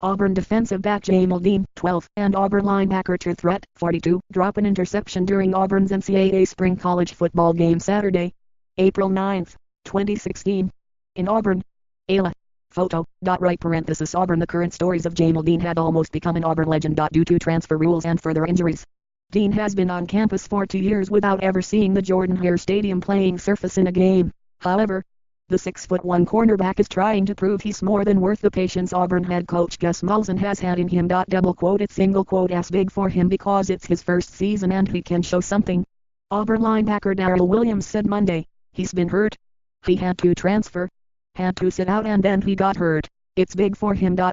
Auburn defensive back Jamel Dean, 12, and Auburn linebacker True Threat, 42, drop an interception during Auburn's NCAA spring college football game Saturday, April 9, 2016. In Auburn, Ayla. Photo. Right parenthesis Auburn. The current stories of Jamel Dean had almost become an Auburn legend. Due to transfer rules and further injuries, Dean has been on campus for 2 years without ever seeing the Jordan-Hare Stadium playing surface in a game. However, the 6'1" cornerback is trying to prove he's more than worth the patience Auburn head coach Gus Malzahn has had in him. It's single quote as big for him because it's his first season and he can show something. Auburn linebacker Darrell Williams said Monday, he's been hurt. He had to transfer, had to sit out and then he got hurt. It's big for him. I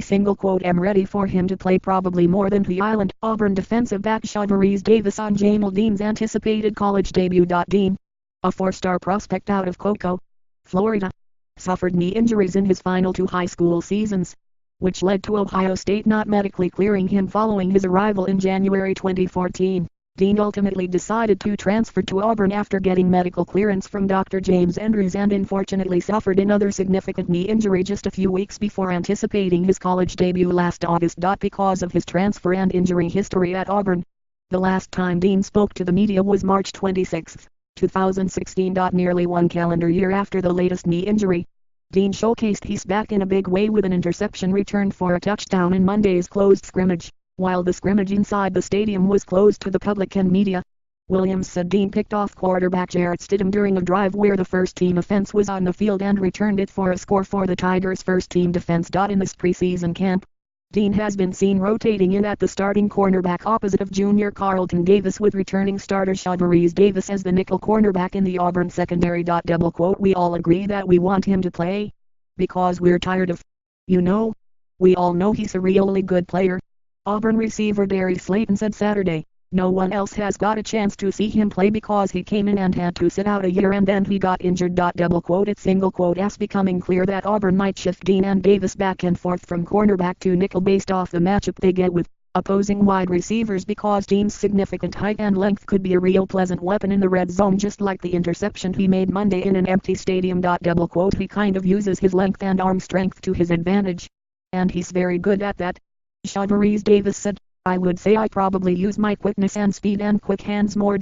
single quote am ready for him to play probably more than he island. Auburn defensive back Shadariz Davis on Jamel Dean's anticipated college debut. Dean, a 4-star prospect out of Cocoa, Florida, suffered knee injuries in his final 2 high school seasons, which led to Ohio State not medically clearing him following his arrival in January 2014. Dean ultimately decided to transfer to Auburn after getting medical clearance from Dr. James Andrews and unfortunately suffered another significant knee injury just a few weeks before anticipating his college debut last August. Because of his transfer and injury history at Auburn, the last time Dean spoke to the media was March 26, 2016. Nearly 1 calendar year after the latest knee injury, Dean showcased he's back in a big way with an interception returned for a touchdown in Monday's closed scrimmage. While the scrimmage inside the stadium was closed to the public and media, Williams said Dean picked off quarterback Jarrett Stidham during a drive where the first-team offense was on the field and returned it for a score for the Tigers' first-team defense. In this preseason camp, Dean has been seen rotating in at the starting cornerback opposite of junior Carlton Davis with returning starter Shadariz Davis as the nickel cornerback in the Auburn secondary. We all agree that we want him to play, because we're tired of, we all know he's a really good player, Auburn receiver Darius Slayton said Saturday. No one else has got a chance to see him play because he came in and had to sit out a year and then he got injured. It's single quote as becoming clear that Auburn might shift Dean and Davis back and forth from cornerback to nickel based off the matchup they get with opposing wide receivers because Dean's significant height and length could be a real pleasant weapon in the red zone, just like the interception he made Monday in an empty stadium. He kind of uses his length and arm strength to his advantage, and he's very good at that, Shadariz Davis said. I would say I probably use my quickness and speed and quick hands more.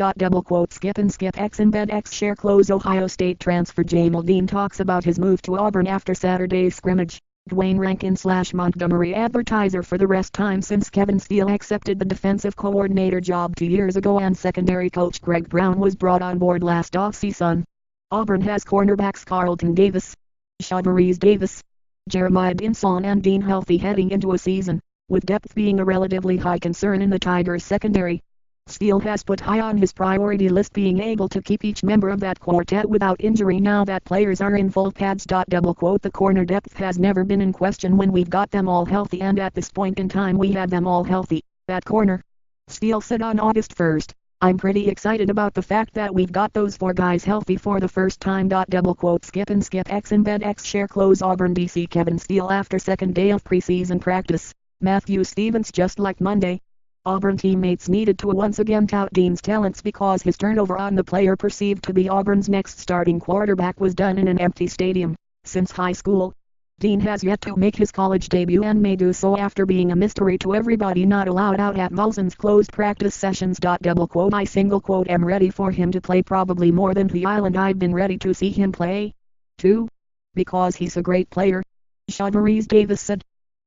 Skip and skip X embed X share close. Ohio State transfer Jamel Dean talks about his move to Auburn after Saturday's scrimmage. Dwayne Rankin / Montgomery advertiser for the rest time since Kevin Steele accepted the defensive coordinator job 2 years ago and secondary coach Greg Brown was brought on board last offseason. Auburn has cornerbacks Carlton Davis, Shadariz Davis, Jeremiah Dinson and Dean healthy heading into a season, with depth being a relatively high concern in the Tigers secondary. Steele has put high on his priority list being able to keep each member of that quartet without injury now that players are in full pads. The corner depth has never been in question when we've got them all healthy, and at this point in time we had them all healthy at corner, Steele said on August 1. I'm pretty excited about the fact that we've got those 4 guys healthy for the first time. Skip and skip X embed X share close. Auburn DC Kevin Steele after second day of preseason practice. Matthew Stevens just like Monday. Auburn teammates needed to once again tout Dean's talents because his turnover on the player perceived to be Auburn's next starting quarterback was done in an empty stadium. Since high school, Dean has yet to make his college debut and may do so after being a mystery to everybody not allowed out at Malzahn's closed practice sessions. I single quote am ready for him to play probably more than the island. I've been ready to see him play, too, because he's a great player, Shadariz Davis said.